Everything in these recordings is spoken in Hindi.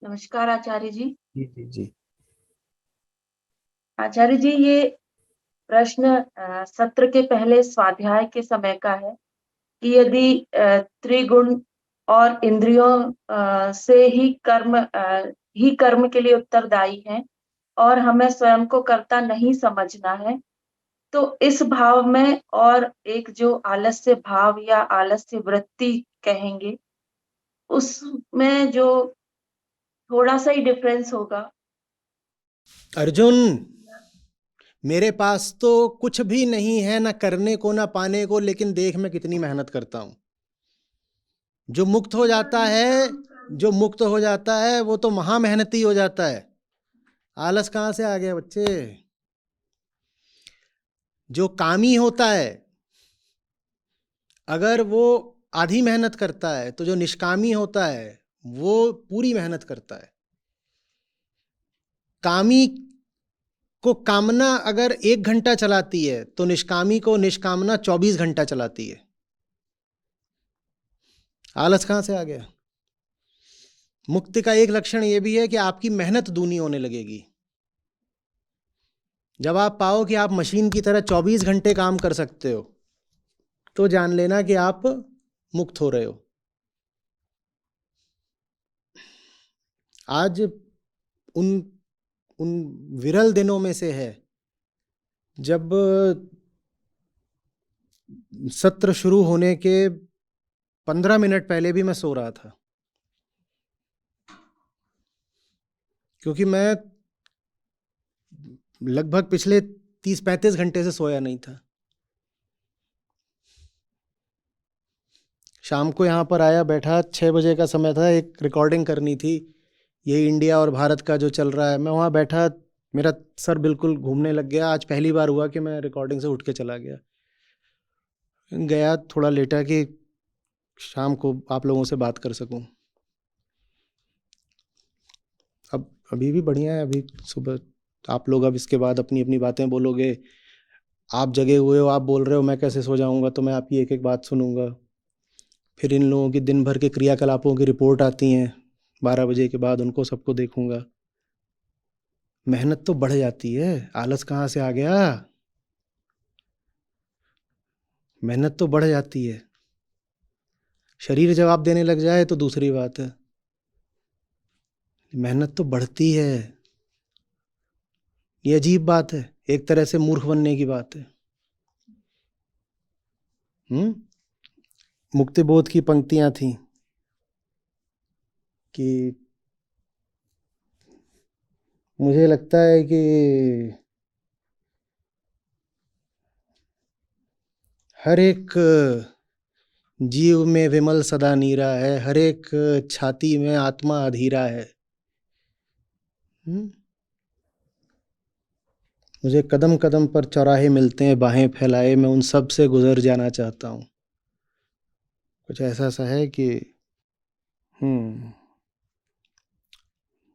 नमस्कार आचार्य जी। जी जी जी। आचार्य जी, ये प्रश्न सत्र के पहले स्वाध्याय के समय का है कि यदि त्रिगुण और इंद्रियों से ही कर्म के लिए उत्तरदायी हैं और हमें स्वयं को कर्ता नहीं समझना है, तो इस भाव में और एक जो आलस्य भाव या आलस्य वृत्ति कहेंगे, उसमें जो थोड़ा सा ही डिफरेंस होगा। अर्जुन, मेरे पास तो कुछ भी नहीं है, ना करने को ना पाने को, लेकिन देख मैं कितनी मेहनत करता हूं। जो मुक्त हो जाता है, जो मुक्त हो जाता है वो तो महा मेहनती हो जाता है। आलस कहां से आ गया बच्चे? जो कामी होता है, अगर वो आधी मेहनत करता है, तो जो निष्कामी होता है वो पूरी मेहनत करता है। कामी को कामना अगर 1 घंटा चलाती है, तो निष्कामी को निष्कामना 24 घंटा चलाती है। आलस कहां से आ गया? मुक्ति का एक लक्षण यह भी है कि आपकी मेहनत दूनी होने लगेगी। जब आप पाओ कि आप मशीन की तरह 24 घंटे काम कर सकते हो, तो जान लेना कि आप मुक्त हो रहे हो। आज उन उन विरल दिनों में से है जब सत्र शुरू होने के 15 मिनट पहले भी मैं सो रहा था, क्योंकि मैं लगभग पिछले 30-35 घंटे से सोया नहीं था। शाम को यहाँ पर आया, बैठा, 6 बजे का समय था, एक रिकॉर्डिंग करनी थी, यही इंडिया और भारत का जो चल रहा है। मैं वहाँ बैठा, मेरा सर बिल्कुल घूमने लग गया। आज पहली बार हुआ कि मैं रिकॉर्डिंग से उठ के चला गया। गया थोड़ा लेटा कि शाम को आप लोगों से बात कर सकूं। अब अभी भी बढ़िया है। अभी सुबह आप लोग अब इसके बाद अपनी अपनी बातें बोलोगे। आप जगे हुए हो, आप बोल रहे हो, मैं कैसे सो जाऊंगा? तो मैं आपकी एक एक बात सुनूंगा। फिर इन लोगों की दिन भर के क्रियाकलापों की रिपोर्ट आती हैं 12 बजे के बाद, उनको सबको देखूंगा। मेहनत तो बढ़ जाती है। आलस कहाँ से आ गया? मेहनत तो बढ़ जाती है। शरीर जवाब देने लग जाए तो दूसरी बात है, मेहनत तो बढ़ती है। ये अजीब बात है, एक तरह से मूर्ख बनने की बात है। मुक्ति बोध की पंक्तियां थी कि मुझे लगता है कि हर एक जीव में विमल सदा नीरा है, हर एक छाती में आत्मा अधीरा है। मुझे कदम कदम पर चौराहे मिलते हैं बाहें फैलाए, मैं उन सब से गुजर जाना चाहता हूँ। कुछ ऐसा सा है कि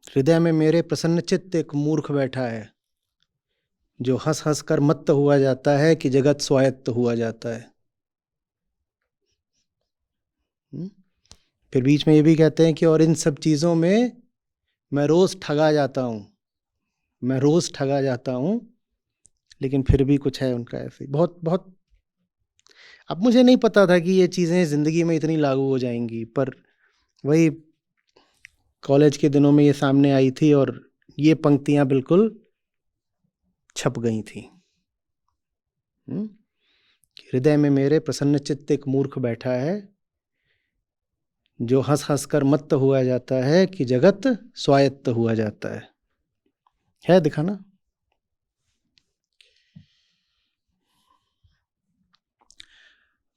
हृदय में मेरे प्रसन्न चित्त एक मूर्ख बैठा है, जो हंस हंस कर मत्त हुआ जाता है कि जगत स्वायत्त हुआ जाता है। फिर बीच में ये भी कहते हैं कि और इन सब चीज़ों में मैं रोज़ ठगा जाता हूँ, मैं रोज़ ठगा जाता हूँ, लेकिन फिर भी कुछ है उनका ऐसे बहुत बहुत। अब मुझे नहीं पता था कि ये चीज़ें ज़िंदगी में इतनी लागू हो जाएंगी, पर वही कॉलेज के दिनों में ये सामने आई थी और ये पंक्तियां बिल्कुल छप गई थी। हृदय में मेरे प्रसन्न चित्त एक मूर्ख बैठा है, जो हंस हंस कर मत्त हुआ जाता है कि जगत स्वायत्त हुआ जाता है दिखाना।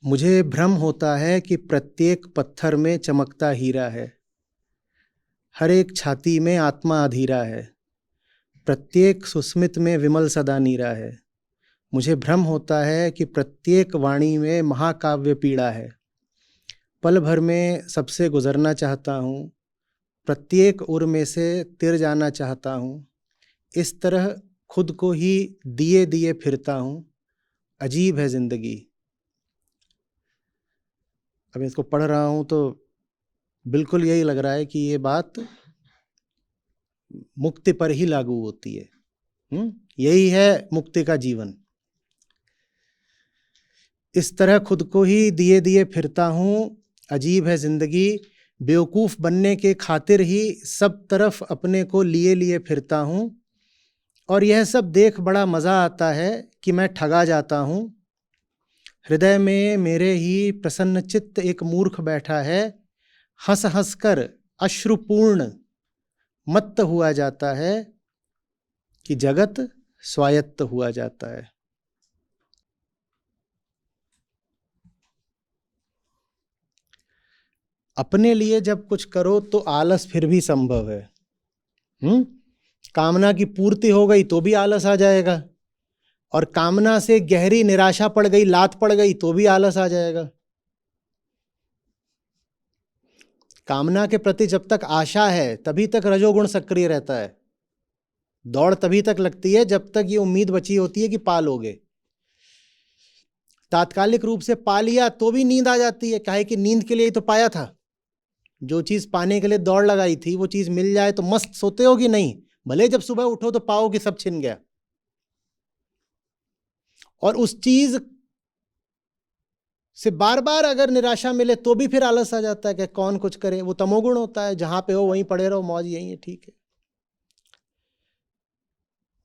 मुझे भ्रम होता है कि प्रत्येक पत्थर में चमकता हीरा है, हर एक छाती में आत्मा अधीरा है, प्रत्येक सुस्मित में विमल सदा नीरा है। मुझे भ्रम होता है कि प्रत्येक वाणी में महाकाव्य पीड़ा है, पल भर में सबसे गुजरना चाहता हूँ, प्रत्येक उर में से तिर जाना चाहता हूँ। इस तरह खुद को ही दिए दिए फिरता हूँ, अजीब है जिंदगी। अब इसको पढ़ रहा हूँ तो बिल्कुल यही लग रहा है कि ये बात मुक्ति पर ही लागू होती है। यही है मुक्ति का जीवन। इस तरह खुद को ही दिए दिए फिरता हूँ, अजीब है जिंदगी, बेवकूफ़ बनने के खातिर ही सब तरफ अपने को लिए लिए फिरता हूँ, और यह सब देख बड़ा मज़ा आता है कि मैं ठगा जाता हूँ। हृदय में मेरे ही प्रसन्न चित्त एक मूर्ख बैठा है, हंस हंस कर अश्रुपूर्ण मत्त हुआ जाता है कि जगत स्वायत्त हुआ जाता है। अपने लिए जब कुछ करो तो आलस फिर भी संभव है। कामना की पूर्ति हो गई तो भी आलस आ जाएगा, और कामना से गहरी निराशा पड़ गई, लात पड़ गई तो भी आलस आ जाएगा। कामना के प्रति जब तक आशा है तभी तक रजोगुण सक्रिय रहता है। दौड़ तभी तक लगती है जब तक ये उम्मीद बची होती है कि पा लोगे। तात्कालिक रूप से पा लिया तो भी नींद आ जाती है, काहे कि नींद के लिए ही तो पाया था। जो चीज पाने के लिए दौड़ लगाई थी वो चीज मिल जाए तो मस्त सोते हो कि नहीं, भले जब सुबह उठो तो पाओ कि सब छिन गया। और उस चीज से बार बार अगर निराशा मिले तो भी फिर आलस आ जाता है कि कौन कुछ करे। वो तमोगुण होता है, जहां पे हो वहीं पड़े रहो, मौज यही है, ठीक है।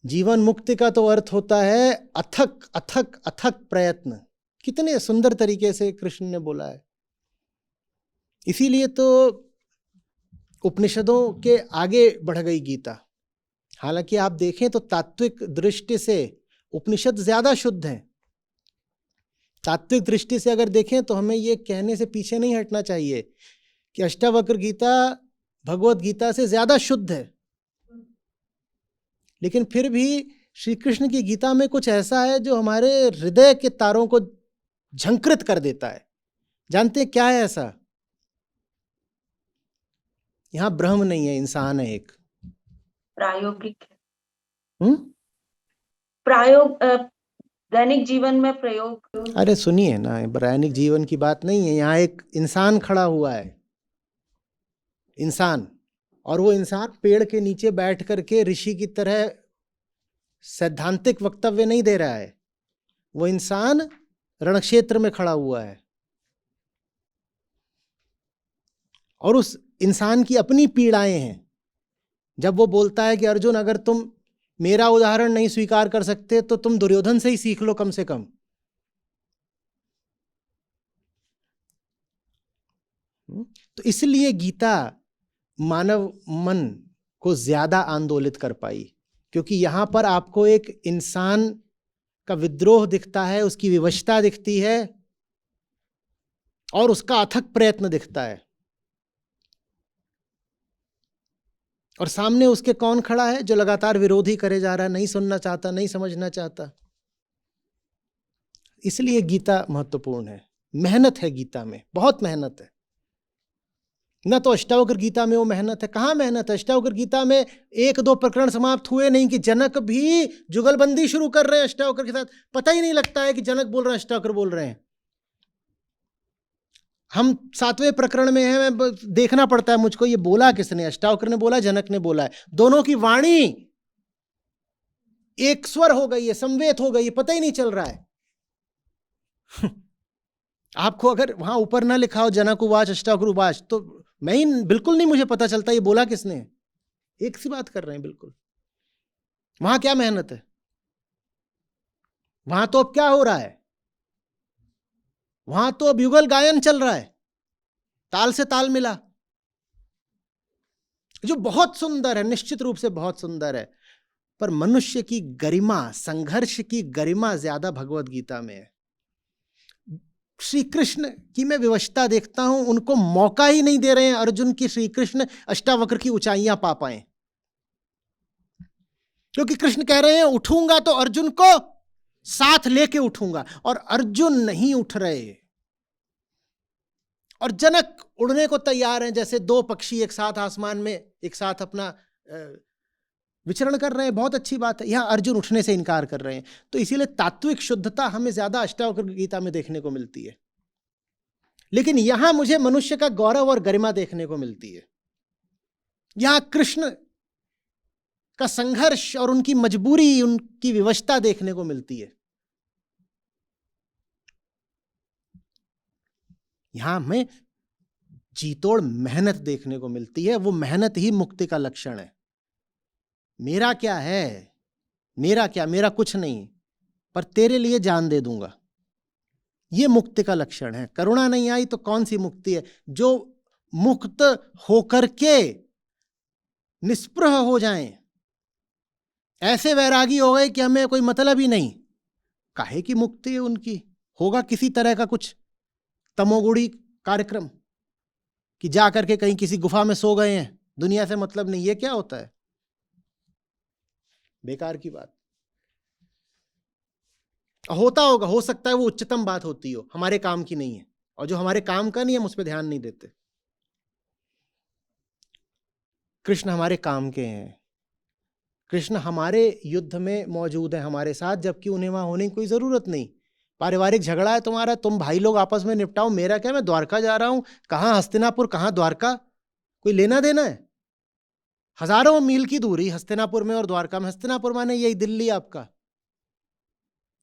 जीवन मुक्ति का तो अर्थ होता है अथक अथक अथक प्रयत्न। कितने सुंदर तरीके से कृष्ण ने बोला है। इसीलिए तो उपनिषदों के आगे बढ़ गई गीता। हालांकि आप देखें तो तात्विक दृष्टि से उपनिषद ज्यादा शुद्ध हैं। तात्विक दृष्टि से अगर देखें तो हमें यह कहने से पीछे नहीं हटना चाहिए कि अष्टावक्र गीता भगवत गीता से ज्यादा शुद्ध है। लेकिन फिर भी श्री कृष्ण की गीता में कुछ ऐसा है जो हमारे हृदय के तारों को झंकृत कर देता है। जानते हैं क्या है ऐसा? यहां ब्रह्म नहीं है, इंसान है एक। प्रायोगिक प्रायोग दैनिक जीवन में प्रयोग। अरे सुनिए ना, दैनिक जीवन की बात नहीं है। यहाँ एक इंसान खड़ा हुआ है, इंसान, और वो इंसान पेड़ के नीचे बैठ करके ऋषि की तरह सैद्धांतिक वक्तव्य नहीं दे रहा है। वो इंसान रणक्षेत्र में खड़ा हुआ है, और उस इंसान की अपनी पीड़ाएं हैं। जब वो बोलता है कि अर्जुन, अगर तुम मेरा उदाहरण नहीं स्वीकार कर सकते तो तुम दुर्योधन से ही सीख लो कम से कम। तो इसलिए गीता मानव मन को ज्यादा आंदोलित कर पाई, क्योंकि यहां पर आपको एक इंसान का विद्रोह दिखता है, उसकी विवशता दिखती है, और उसका अथक प्रयत्न दिखता है। और सामने उसके कौन खड़ा है? जो लगातार विरोधी करे जा रहा है, नहीं सुनना चाहता, नहीं समझना चाहता। इसलिए गीता महत्वपूर्ण है। मेहनत है गीता में, बहुत मेहनत है। न तो अष्टावक्र गीता में वो मेहनत है। कहाँ मेहनत है? अष्टावक्र गीता में 1-2 प्रकरण समाप्त हुए नहीं कि जनक भी जुगलबंदी शुरू कर रहे हैं अष्टावक्र के साथ। पता ही नहीं लगता है कि जनक बोल रहे हैं, अष्टावक्र बोल रहे हैं। हम 7वें प्रकरण में हैं, देखना पड़ता है मुझको, ये बोला किसने? अष्टावक्र ने बोला, जनक ने बोला है। दोनों की वाणी एक स्वर हो गई है, संवेत हो गई है, पता ही नहीं चल रहा है। आपको अगर वहां ऊपर ना लिखा हो जनक उवाच अष्टावक्र उवाच, तो मैं ही बिल्कुल नहीं, मुझे पता चलता ये बोला किसने है। एक सी बात कर रहे हैं बिल्कुल। वहां क्या मेहनत है? वहां तो अब क्या हो रहा है? वहां तो अब युगल गायन चल रहा है, ताल से ताल मिला, जो बहुत सुंदर है, निश्चित रूप से बहुत सुंदर है। पर मनुष्य की गरिमा, संघर्ष की गरिमा ज्यादा भगवत गीता में है। श्री कृष्ण की मैं विवशता देखता हूं, उनको मौका ही नहीं दे रहे हैं अर्जुन की श्री कृष्ण अष्टावक्र की ऊंचाइयां पा पाए। क्योंकि कृष्ण कह रहे हैं उठूंगा तो अर्जुन को साथ लेके उठूंगा, और अर्जुन नहीं उठ रहे। और जनक उड़ने को तैयार हैं, जैसे 2 पक्षी एक साथ आसमान में एक साथ अपना विचरण कर रहे हैं। बहुत अच्छी बात है। यहां अर्जुन उठने से इनकार कर रहे हैं। तो इसीलिए तात्विक शुद्धता हमें ज्यादा अष्टावक्र गीता में देखने को मिलती है। लेकिन यहां मुझे मनुष्य का गौरव और गरिमा देखने को मिलती है। यहां कृष्ण का संघर्ष और उनकी मजबूरी, उनकी विवशता देखने को मिलती है। यहां हमें जीतोड़ मेहनत देखने को मिलती है। वो मेहनत ही मुक्ति का लक्षण है। मेरा क्या है, मेरा कुछ नहीं, पर तेरे लिए जान दे दूंगा, ये मुक्ति का लक्षण है। करुणा नहीं आई तो कौन सी मुक्ति है? जो मुक्त होकर के निस्पृह हो जाएं, ऐसे वैरागी हो गए कि हमें कोई मतलब ही नहीं, काहे की मुक्ति है उनकी? होगा किसी तरह का कुछ तमोगुणी कार्यक्रम कि जा करके कहीं किसी गुफा में सो गए हैं, दुनिया से मतलब नहीं। ये क्या होता है? बेकार की बात। होता होगा, हो सकता है वो उच्चतम बात होती हो, हमारे काम की नहीं है, और जो हमारे काम का नहीं है हम उस पर ध्यान नहीं देते। कृष्ण हमारे काम के हैं। कृष्ण हमारे युद्ध में मौजूद है हमारे साथ, जबकि उन्हें वहां होने की कोई जरूरत नहीं। पारिवारिक झगड़ा है तुम्हारा, तुम भाई लोग आपस में निपटाओ, मेरा क्या, मैं द्वारका जा रहा हूं। कहां हस्तिनापुर, कहां द्वारका, कोई लेना देना है? हजारों मील की दूरी हस्तिनापुर में और द्वारका में। हस्तिनापुर माने यही दिल्ली आपका,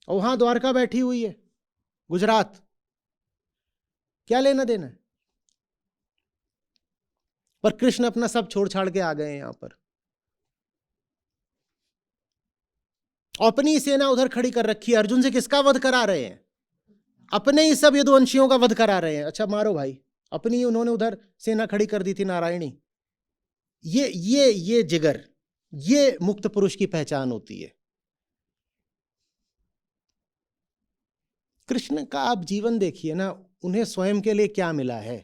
और वहां द्वारका बैठी हुई है, गुजरात। क्या लेना देना है? पर कृष्ण अपना सब छोड़ छाड़ के आ गए हैं यहां पर, अपनी सेना उधर खड़ी कर रखी है। अर्जुन से किसका वध करा रहे हैं? अपने ही सब यदुवंशियों का वध करा रहे हैं। अच्छा मारो भाई, अपनी ही उन्होंने उधर सेना खड़ी कर दी थी, नारायणी। ये जिगर, ये मुक्त पुरुष की पहचान होती है। कृष्ण का आप जीवन देखिए ना, उन्हें स्वयं के लिए क्या मिला है?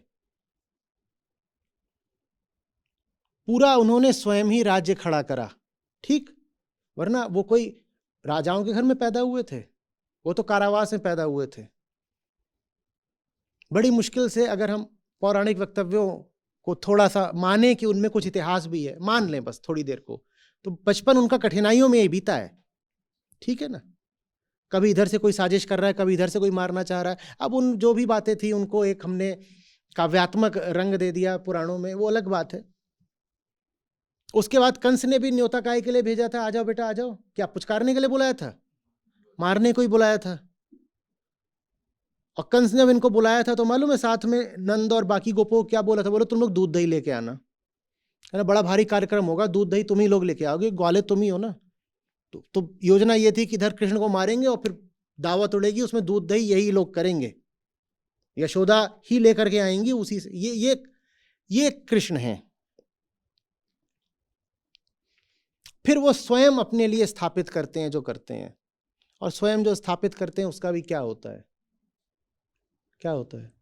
पूरा उन्होंने स्वयं ही राज्य खड़ा करा, ठीक? वरना वो कोई राजाओं के घर में पैदा हुए थे? वो तो कारावास में पैदा हुए थे। बड़ी मुश्किल से अगर हम पौराणिक वक्तव्यों को थोड़ा सा माने कि उनमें कुछ इतिहास भी है, मान लें बस थोड़ी देर को, तो बचपन उनका कठिनाइयों में ही बीता है, ठीक है ना? कभी इधर से कोई साजिश कर रहा है, कभी इधर से कोई मारना चाह रहा है। अब उन जो भी बातें थी उनको एक हमने काव्यात्मक रंग दे दिया पुराणों में, वो अलग बात है। उसके बाद कंस ने भी न्योता काय के लिए भेजा था, आ जाओ बेटा आ जाओ। क्या पुचकारने के लिए बुलाया था? मारने को ही बुलाया था। और कंस ने जब इनको बुलाया था तो मालूम है साथ में नंद और बाकी गोपों क्या बोला था? बोले तुम लोग दूध दही लेके आना, है ना, बड़ा भारी कार्यक्रम होगा, दूध दही तुम ही लोग लेके आओगे, ग्वाले तुम ही हो ना। तो योजना ये थी कि इधर कृष्ण को मारेंगे और फिर दावत उड़ेगी, उसमें दूध दही यही लोग करेंगे, यशोदा ही लेकर के आएंगी उसी से। ये कृष्ण हैं। फिर वो स्वयं अपने लिए स्थापित करते हैं जो करते हैं, और स्वयं जो स्थापित करते हैं उसका भी क्या होता है? क्या होता है?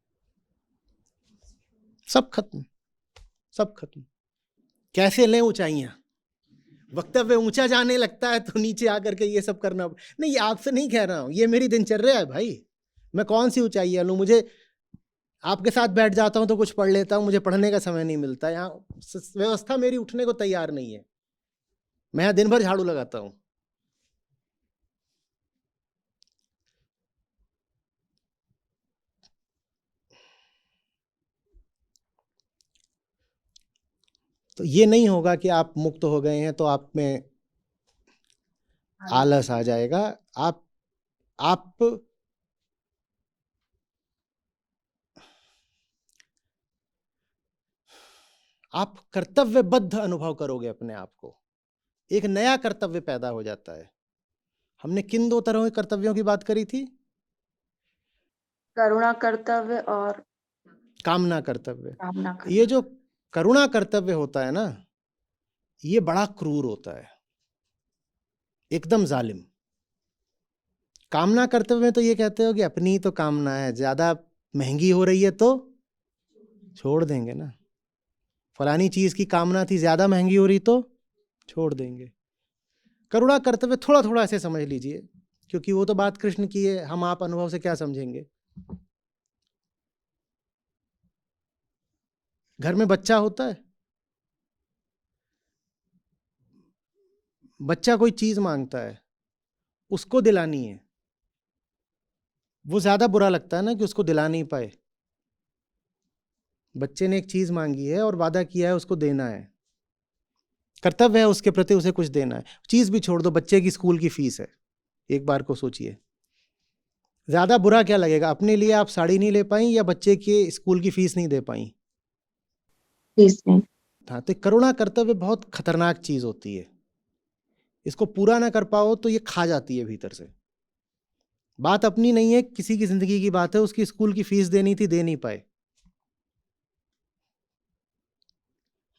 सब खत्म, सब खत्म। कैसे लें ऊंचाइयां? वक्तव्य ऊंचा जाने लगता है तो नीचे आकर के ये सब करना नहीं। आपसे नहीं कह रहा हूं, ये मेरी दिनचर्या है भाई। मैं कौन सी ऊंचाइयां लूं? मुझे आपके साथ बैठ जाता हूं तो कुछ पढ़ लेता हूं, मुझे पढ़ने का समय नहीं मिलता। यहाँ व्यवस्था मेरी उठने को तैयार नहीं है, मैं यहाँ दिन भर झाड़ू लगाता हूं। तो ये नहीं होगा कि आप मुक्त हो गए हैं तो आप में आलस आ जाएगा। आप कर्तव्यबद्ध अनुभव करोगे अपने आप को, एक नया कर्तव्य पैदा हो जाता है। हमने किन दो तरह के कर्तव्यों की बात करी थी? करुणा कर्तव्य और कामना कर्तव्य। कामना कर्तव्य। ये जो करुणा कर्तव्य होता है ना, ये बड़ा क्रूर होता है, एकदम जालिम। कामना कर्तव्य में तो ये कहते हो कि अपनी ही तो कामना है, ज्यादा महंगी हो रही है तो छोड़ देंगे ना। फलानी चीज की कामना थी, ज्यादा महंगी हो रही तो छोड़ देंगे। करुणा कर्तव्य थोड़ा थोड़ा ऐसे समझ लीजिए, क्योंकि वो तो बात कृष्ण की है, हम आप अनुभव से क्या समझेंगे। घर में बच्चा होता है, बच्चा कोई चीज मांगता है, उसको दिलानी है, वो ज्यादा बुरा लगता है ना कि उसको दिला नहीं पाए। बच्चे ने एक चीज मांगी है और वादा किया है उसको देना है, कर्तव्य है उसके प्रति, उसे कुछ देना है। चीज भी छोड़ दो, बच्चे की स्कूल की फीस है, एक बार को सोचिए, ज्यादा बुरा क्या लगेगा, अपने लिए आप साड़ी नहीं ले पाई या बच्चे के स्कूल की फीस नहीं दे पाई? फीस नहीं। हाँ, तो करुणा कर्तव्य बहुत खतरनाक चीज होती है। इसको पूरा ना कर पाओ तो ये खा जाती है भीतर से। बात अपनी नहीं है, किसी की जिंदगी की बात है, उसकी स्कूल की फीस देनी थी, दे नहीं पाए।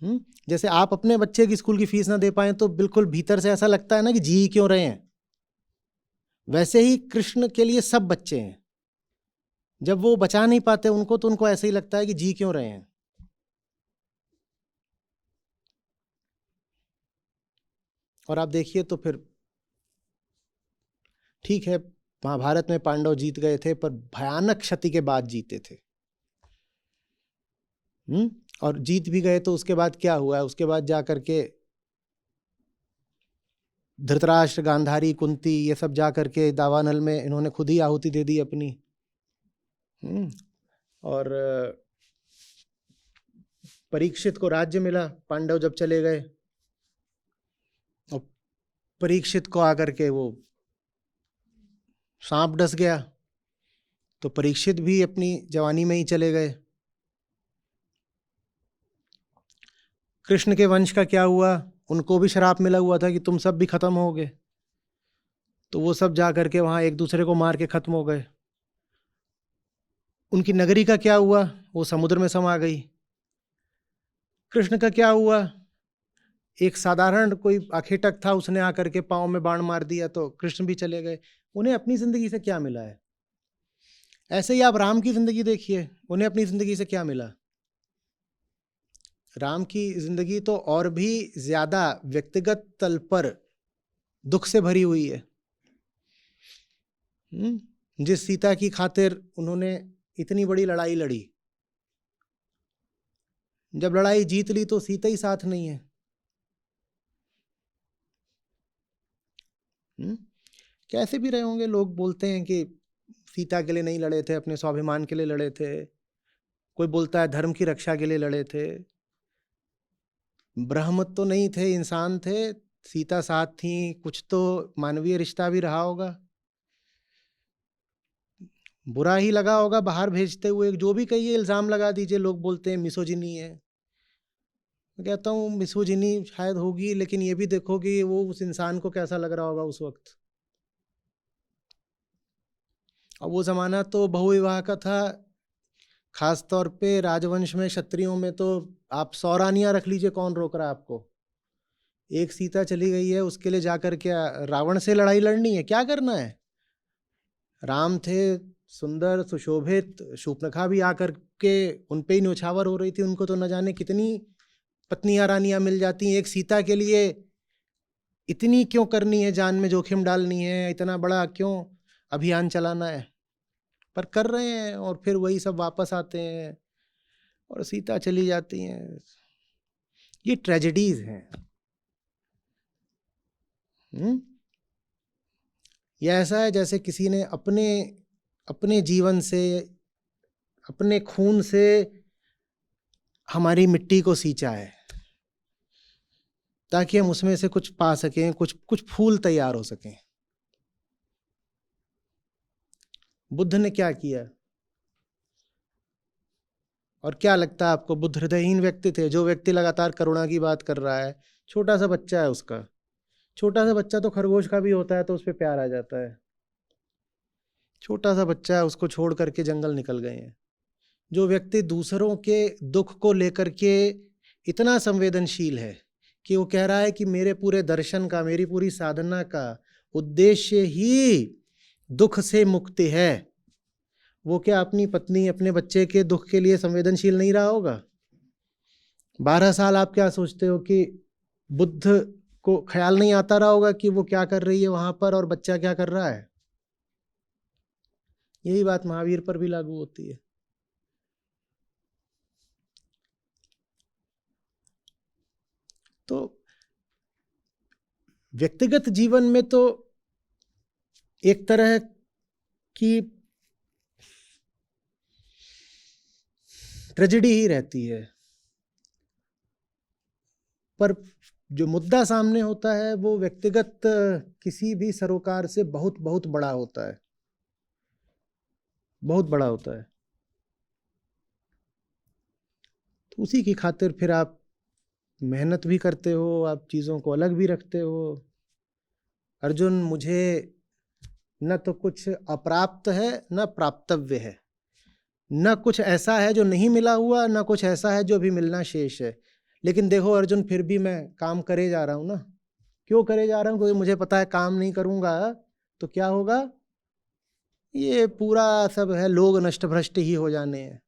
जैसे आप अपने बच्चे की स्कूल की फीस ना दे पाए तो बिल्कुल भीतर से ऐसा लगता है ना कि जी क्यों रहे हैं। वैसे ही कृष्ण के लिए सब बच्चे हैं, जब वो बचा नहीं पाते उनको तो उनको ऐसे ही लगता है कि जी क्यों रहे हैं। और आप देखिए तो फिर ठीक है, महाभारत में पांडव जीत गए थे, पर भयानक क्षति के बाद जीते थे। और जीत भी गए तो उसके बाद क्या हुआ है, उसके बाद जा करके धृतराष्ट्र, गांधारी, कुंती, ये सब जा करके दावानल में इन्होंने खुद ही आहुति दे दी अपनी। और परीक्षित को राज्य मिला पांडव जब चले गए, और परीक्षित को आकर के वो सांप डस गया, तो परीक्षित भी अपनी जवानी में ही चले गए। कृष्ण के वंश का क्या हुआ, उनको भी श्राप मिला हुआ था कि तुम सब भी खत्म हो गए, तो वो सब जा करके वहां एक दूसरे को मार के खत्म हो गए। उनकी नगरी का क्या हुआ, वो समुद्र में समा गई। कृष्ण का क्या हुआ, एक साधारण कोई आखेटक था, उसने आकर के पांव में बाण मार दिया तो कृष्ण भी चले गए। उन्हें अपनी जिंदगी से क्या मिला है? ऐसे ही आप राम की जिंदगी देखिए, उन्हें अपनी जिंदगी से क्या मिला? राम की जिंदगी तो और भी ज्यादा व्यक्तिगत तल पर दुख से भरी हुई है। जिस सीता की खातिर उन्होंने इतनी बड़ी लड़ाई लड़ी, जब लड़ाई जीत ली तो सीता ही साथ नहीं है। कैसे भी रहे होंगे, लोग बोलते हैं कि सीता के लिए नहीं लड़े थे, अपने स्वाभिमान के लिए लड़े थे। कोई बोलता है धर्म की रक्षा के लिए लड़े थे। ब्रह्म तो नहीं थे, इंसान थे, सीता साथ थी, कुछ तो मानवीय रिश्ता भी रहा होगा। बुरा ही लगा होगा बाहर भेजते हुए, जो भी कहिए, इल्जाम लगा दीजिए, लोग बोलते हैं मिसोजिनी है। मैं कहता हूँ मिसोजिनी शायद होगी, लेकिन ये भी देखो कि वो उस इंसान को कैसा लग रहा होगा उस वक्त। और वो जमाना तो बहुविवाह का था, खास तौर पे राजवंश में, क्षत्रियों में तो आप 100 रानियां रख लीजिए, कौन रोक रहा है आपको? एक सीता चली गई है, उसके लिए जाकर क्या रावण से लड़ाई लड़नी है? क्या करना है? राम थे सुंदर सुशोभित, शूर्पणखा भी आकर के उन पे ही न्योछावर हो रही थी, उनको तो न जाने कितनी पत्नियां रानियां मिल जाती हैं। एक सीता के लिए इतनी क्यों करनी है, जान में जोखिम डालनी है, इतना बड़ा क्यों अभियान चलाना है? पर कर रहे हैं, और फिर वही सब वापस आते हैं और सीता चली जाती हैं। ये ट्रेजेडीज हैं। ये ऐसा है जैसे किसी ने अपने अपने जीवन से, अपने खून से हमारी मिट्टी को सींचा है, ताकि हम उसमें से कुछ पा सकें, कुछ कुछ फूल तैयार हो सकें। बुद्ध ने क्या किया? और क्या लगता है आपको, बुद्ध हृदयहीन व्यक्ति थे? जो व्यक्ति लगातार करुणा की बात कर रहा है, छोटा सा बच्चा है उसका, छोटा सा बच्चा तो खरगोश का भी होता है तो उस पर प्यार आ जाता है। छोटा सा बच्चा है, उसको छोड़ करके जंगल निकल गए हैं। जो व्यक्ति दूसरों के दुख को लेकर के इतना संवेदनशील है कि वो कह रहा है कि मेरे पूरे दर्शन का, मेरी पूरी साधना का उद्देश्य ही दुख से मुक्ति है, वो क्या अपनी पत्नी, अपने बच्चे के दुख के लिए संवेदनशील नहीं रहा होगा? 12 साल आप क्या सोचते हो कि बुद्ध को ख्याल नहीं आता रहा होगा कि वो क्या कर रही है वहां पर और बच्चा क्या कर रहा है? यही बात महावीर पर भी लागू होती है। तो व्यक्तिगत जीवन में तो एक तरह की ट्रेजेडी ही रहती है, पर जो मुद्दा सामने होता है वो व्यक्तिगत किसी भी सरोकार से बहुत बहुत बड़ा होता है, बहुत बड़ा होता है। तो उसी की खातिर फिर आप मेहनत भी करते हो, आप चीज़ों को अलग भी रखते हो। अर्जुन, मुझे न तो कुछ अप्राप्त है न प्राप्तव्य है, न कुछ ऐसा है जो नहीं मिला हुआ, न कुछ ऐसा है जो अभी मिलना शेष है। लेकिन देखो अर्जुन, फिर भी मैं काम करे जा रहा हूँ ना। क्यों करे जा रहा हूँ? क्योंकि मुझे पता है काम नहीं करूँगा तो क्या होगा, ये पूरा सब है, लोग नष्ट भ्रष्ट ही हो जाने हैं।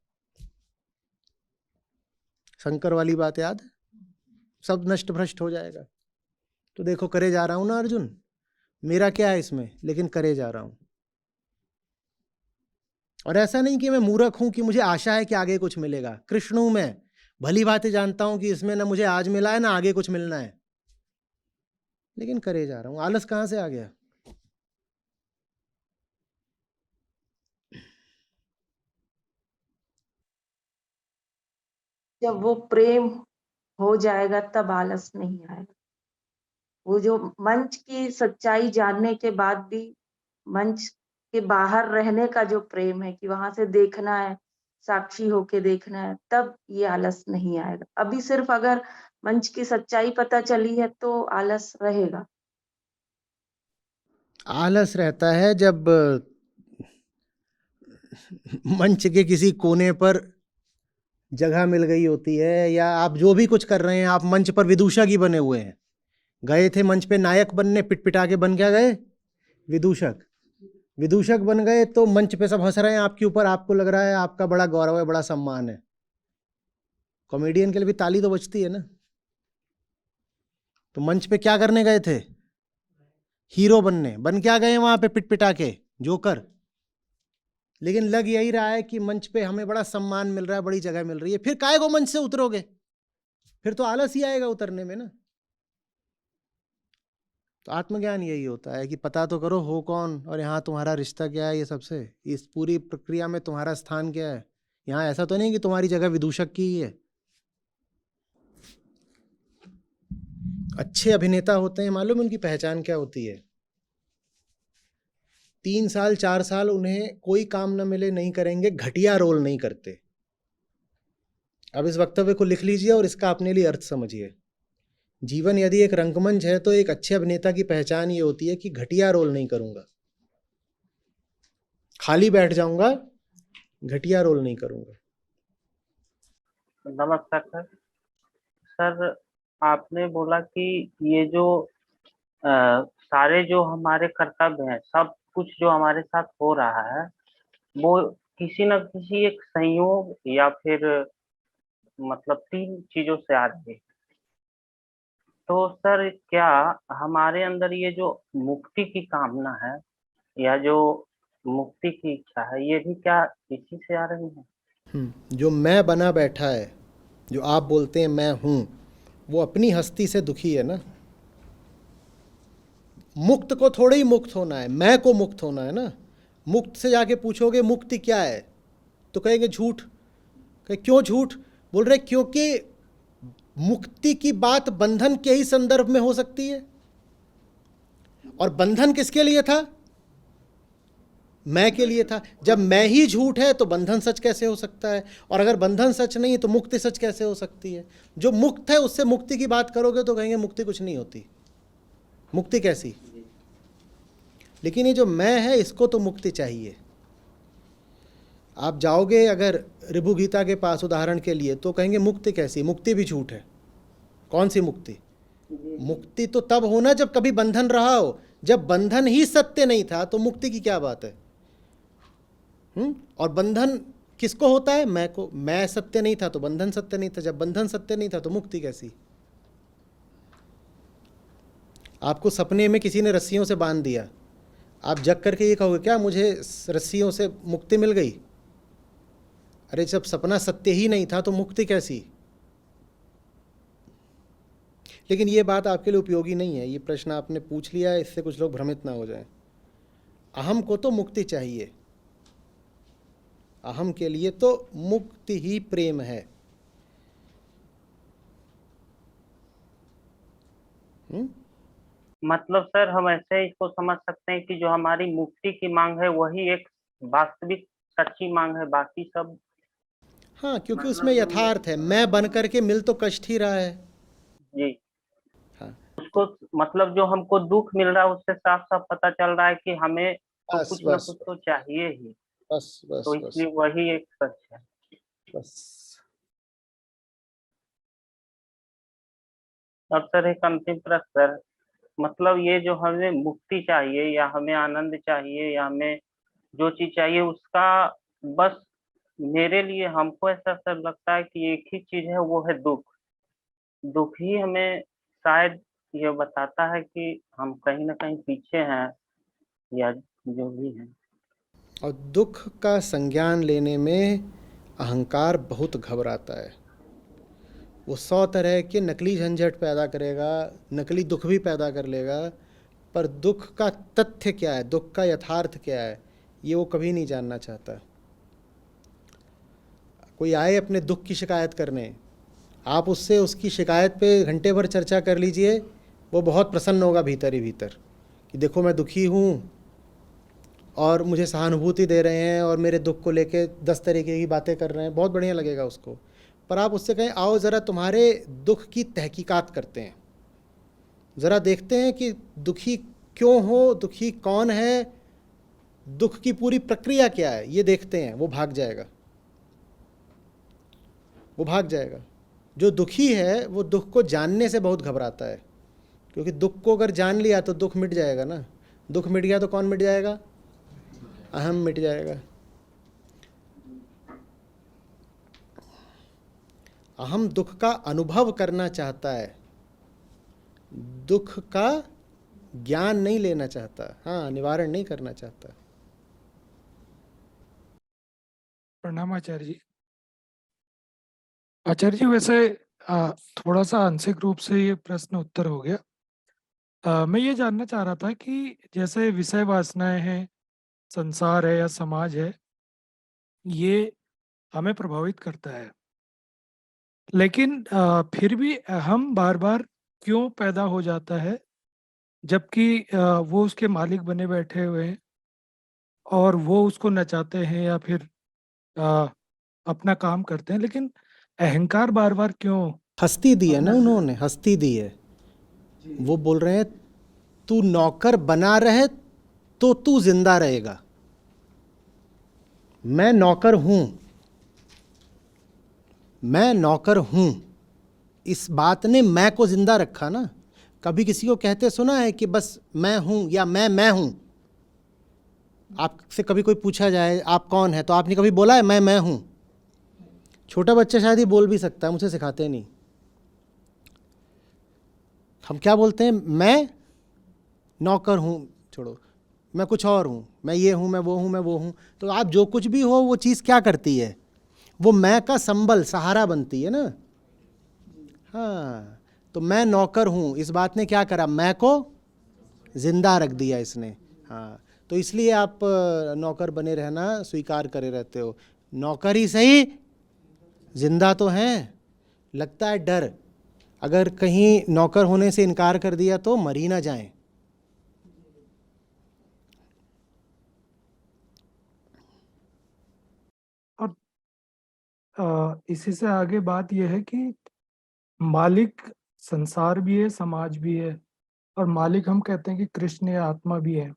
शंकर वाली बात याद है, सब नष्ट भ्रष्ट हो जाएगा। तो देखो करे जा रहा हूँ ना अर्जुन, मेरा क्या है इसमें, लेकिन करे जा रहा हूँ। और ऐसा नहीं कि मैं मूर्ख हूं कि मुझे आशा है कि आगे कुछ मिलेगा। कृष्ण हूं मैं, भली बातें जानता हूं कि इसमें ना मुझे आज मिला है ना आगे कुछ मिलना है, लेकिन करे जा रहा हूं। आलस कहां से आ गया? जब वो प्रेम हो जाएगा तब आलस नहीं आएगा। वो जो मंच की सच्चाई जानने के बाद भी मंच के बाहर रहने का जो प्रेम है कि वहां से देखना है, साक्षी होके देखना है, तब ये आलस नहीं आएगा। अभी सिर्फ अगर मंच की सच्चाई पता चली है तो आलस रहेगा। आलस रहता है जब मंच के किसी कोने पर जगह मिल गई होती है, या आप जो भी कुछ कर रहे हैं, आप मंच पर विदूषक ही बने हुए हैं। गए थे मंच पे नायक बनने, पिटपिटा के बन क्या गए? विदूषक। विदूषक बन गए तो मंच पे सब हंस रहे हैं आपके ऊपर, आपको लग रहा है आपका बड़ा गौरव है, बड़ा सम्मान है। कॉमेडियन के लिए भी ताली तो बजती है ना। तो मंच पे क्या करने गए थे? हीरो बनने। बन क्या गए वहां पे पिटपिटा के? जोकर। लेकिन लग यही रहा है कि मंच पे हमें बड़ा सम्मान मिल रहा है, बड़ी जगह मिल रही है, फिर काहे को मंच से उतरोगे? फिर तो आलस ही आएगा उतरने में ना। तो आत्मज्ञान यही होता है कि पता तो करो हो कौन, और यहाँ तुम्हारा रिश्ता क्या है, ये सबसे, इस पूरी प्रक्रिया में तुम्हारा स्थान क्या है। यहाँ ऐसा तो नहीं कि तुम्हारी जगह विदूषक की ही है। अच्छे अभिनेता होते हैं, मालूम उनकी पहचान क्या होती है? 3 साल 4 साल उन्हें कोई काम न मिले नहीं करेंगे, घटिया रोल नहीं करते। अब इस वक्तव्य को लिख लीजिए और इसका अपने लिए अर्थ समझिए। जीवन यदि एक रंगमंच है तो एक अच्छे अभिनेता की पहचान ये होती है कि घटिया रोल नहीं करूंगा, खाली बैठ जाऊंगा, घटिया रोल नहीं करूंगा। नमस्कार सर। सर, आपने बोला कि ये जो सारे जो हमारे कर्तव्य हैं, सब कुछ जो हमारे साथ हो रहा है, वो किसी न किसी एक संयोग या फिर मतलब 3 चीजों से आ रही है। तो सर, क्या हमारे अंदर ये जो मुक्ति की कामना है या जो मुक्ति की इच्छा है, ये भी क्या इसी से आ रही है? जो मैं बना बैठा है, जो आप बोलते हैं मैं हूं, वो अपनी हस्ती से दुखी है ना। मुक्त को थोड़ा ही मुक्त होना है, मैं को मुक्त होना है ना। मुक्त से जाके पूछोगे मुक्ति क्या है, तो कहेंगे झूठ। कहे क्यों झूठ? बोल रहे क्योंकि मुक्ति की बात बंधन के ही संदर्भ में हो सकती है, और बंधन किसके लिए था? मैं के लिए था। जब मैं ही झूठ है तो बंधन सच कैसे हो सकता है? और अगर बंधन सच नहीं तो मुक्ति सच कैसे हो सकती है? जो मुक्त है उससे मुक्ति की बात करोगे तो कहेंगे मुक्ति कुछ नहीं होती, मुक्ति कैसी? लेकिन ये जो मैं है इसको तो मुक्ति चाहिए। आप जाओगे अगर ऋभु गीता के पास उदाहरण के लिए तो कहेंगे मुक्ति कैसी? मुक्ति भी झूठ है। कौन सी मुक्ति? मुक्ति तो तब होना जब कभी बंधन रहा हो। जब बंधन ही सत्य नहीं था तो मुक्ति की क्या बात है? और बंधन किसको होता है? मैं को। मैं सत्य नहीं था तो बंधन सत्य नहीं था, जब बंधन सत्य नहीं था तो मुक्ति कैसी? आपको सपने में किसी ने रस्सियों से बांध दिया, आप जग करके ये कहोगे क्या मुझे रस्सियों से मुक्ति मिल गई? अरे जब सपना सत्य ही नहीं था तो मुक्ति कैसी? लेकिन ये बात आपके लिए उपयोगी नहीं है। ये प्रश्न आपने पूछ लिया है, इससे कुछ लोग भ्रमित ना हो जाएं। अहम को तो मुक्ति चाहिए, अहम के लिए तो मुक्ति ही प्रेम है। मतलब सर हम ऐसे इसको समझ सकते हैं कि जो हमारी मुक्ति की मांग है वही एक वास्तविक सच्ची मांग है, बाकी सब हाँ, क्योंकि उसमें मतलब जो ये यथार्थ है, मैं बन करके मिल तो कष्ट ही रहा है। जी हाँ, उसको मतलब जो हमको दुख मिल रहा है उससे साफ साफ पता चल रहा है कि हमें तो बस कुछ ना बस कुछ तो चाहिए ही, बस बस तो बस इसलिए वही एक सच है। बस। अब सर एक अंतिम प्रश्न सर, मतलब ये जो हमें मुक्ति चाहिए या हमें आनंद चाहिए या हमें जो चीज चाहिए उसका बस मेरे लिए हमको ऐसा सर लगता है कि एक ही चीज है, वो है दुख। दुख ही हमें शायद ये बताता है कि हम कहीं ना कहीं पीछे हैं या जो भी है। और दुख का संज्ञान लेने में अहंकार बहुत घबराता है। वो 100 तरह के नकली झंझट पैदा करेगा, नकली दुख भी पैदा कर लेगा, पर दुख का तथ्य क्या है, दुख का यथार्थ क्या है, ये वो कभी नहीं जानना चाहता। कोई आए अपने दुख की शिकायत करने, आप उससे उसकी शिकायत पे घंटे भर चर्चा कर लीजिए, वो बहुत प्रसन्न होगा भीतर ही भीतर कि देखो मैं दुखी हूँ और मुझे सहानुभूति दे रहे हैं और मेरे दुख को लेके 10 तरीके की बातें कर रहे हैं, बहुत बढ़िया लगेगा उसको। पर आप उससे कहें आओ ज़रा तुम्हारे दुख की तहकीकात करते हैं, ज़रा देखते हैं कि दुखी क्यों हो, दुखी कौन है, दुख की पूरी प्रक्रिया क्या है, ये देखते हैं। वो भाग जाएगा, वो भाग जाएगा। जो दुखी है वो दुख को जानने से बहुत घबराता है, क्योंकि दुख को अगर जान लिया तो दुख मिट जाएगा ना। दुख मिट गया तो कौन मिट जाएगा? अहम मिट जाएगा। अहम दुख का अनुभव करना चाहता है, दुख का ज्ञान नहीं लेना चाहता, हाँ, निवारण नहीं करना चाहता। प्रणाम आचार्य जी। आचार्य जी वैसे थोड़ा सा आंशिक रूप से ये प्रश्न उत्तर हो गया। मैं ये जानना चाह रहा था कि जैसे विषय वासनाएं हैं, संसार है या समाज है, ये हमें प्रभावित करता है, लेकिन फिर भी हम बार बार क्यों पैदा हो जाता है, जबकि वो उसके मालिक बने बैठे हुए हैं और वो उसको नचाते हैं या फिर अ, अपना काम करते हैं, लेकिन अहंकार बार बार क्यों? हस्ती दी है ना उन्होंने, हस्ती दी है। वो बोल रहे हैं तू नौकर बना रहे तो तू जिंदा रहेगा। मैं नौकर हूं, मैं नौकर हूं, इस बात ने मैं को जिंदा रखा ना। कभी किसी को कहते सुना है कि बस मैं हूं या मैं हूं? आपसे कभी कोई पूछा जाए आप कौन है, तो आपने कभी बोला है मैं हूं? छोटा बच्चा शायद ही बोल भी सकता है, मुझे सिखाते नहीं। हम क्या बोलते हैं? मैं नौकर हूं, छोड़ो, मैं कुछ और हूं, मैं ये हूं, मैं वो हूं, मैं वो हूं। तो आप जो कुछ भी हो वो चीज़ क्या करती है? वो मैं का संबल, सहारा बनती है ना। हाँ, तो मैं नौकर हूं, इस बात ने क्या करा? मैं को जिंदा रख दिया इसने। हाँ, तो इसलिए आप नौकर बने रहना स्वीकार करे रहते हो। नौकर ही सही, जिंदा तो हैं। लगता है डर, अगर कहीं नौकर होने से इनकार कर दिया तो मर ही ना जाएं। और इसी से आगे बात यह है कि मालिक संसार भी है, समाज भी है, और मालिक हम कहते हैं कि कृष्ण या आत्मा भी है।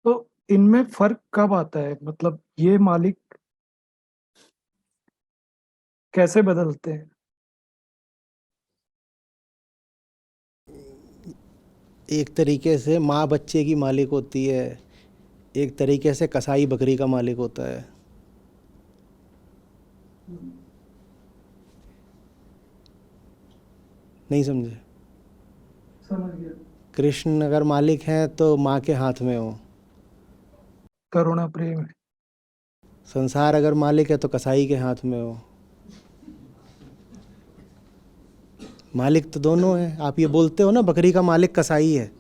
तो इनमें फर्क कब आता है? मतलब ये मालिक कैसे बदलते हैं? एक तरीके से माँ बच्चे की मालिक होती है, एक तरीके से कसाई बकरी का मालिक होता है। नहीं समझे? समझ गया। कृष्ण अगर मालिक हैं तो माँ के हाथ में हो, करुणा प्रेम है। संसार अगर मालिक है तो कसाई के हाथ में हो। मालिक तो दोनों है। आप ये बोलते हो ना बकरी का मालिक कसाई है,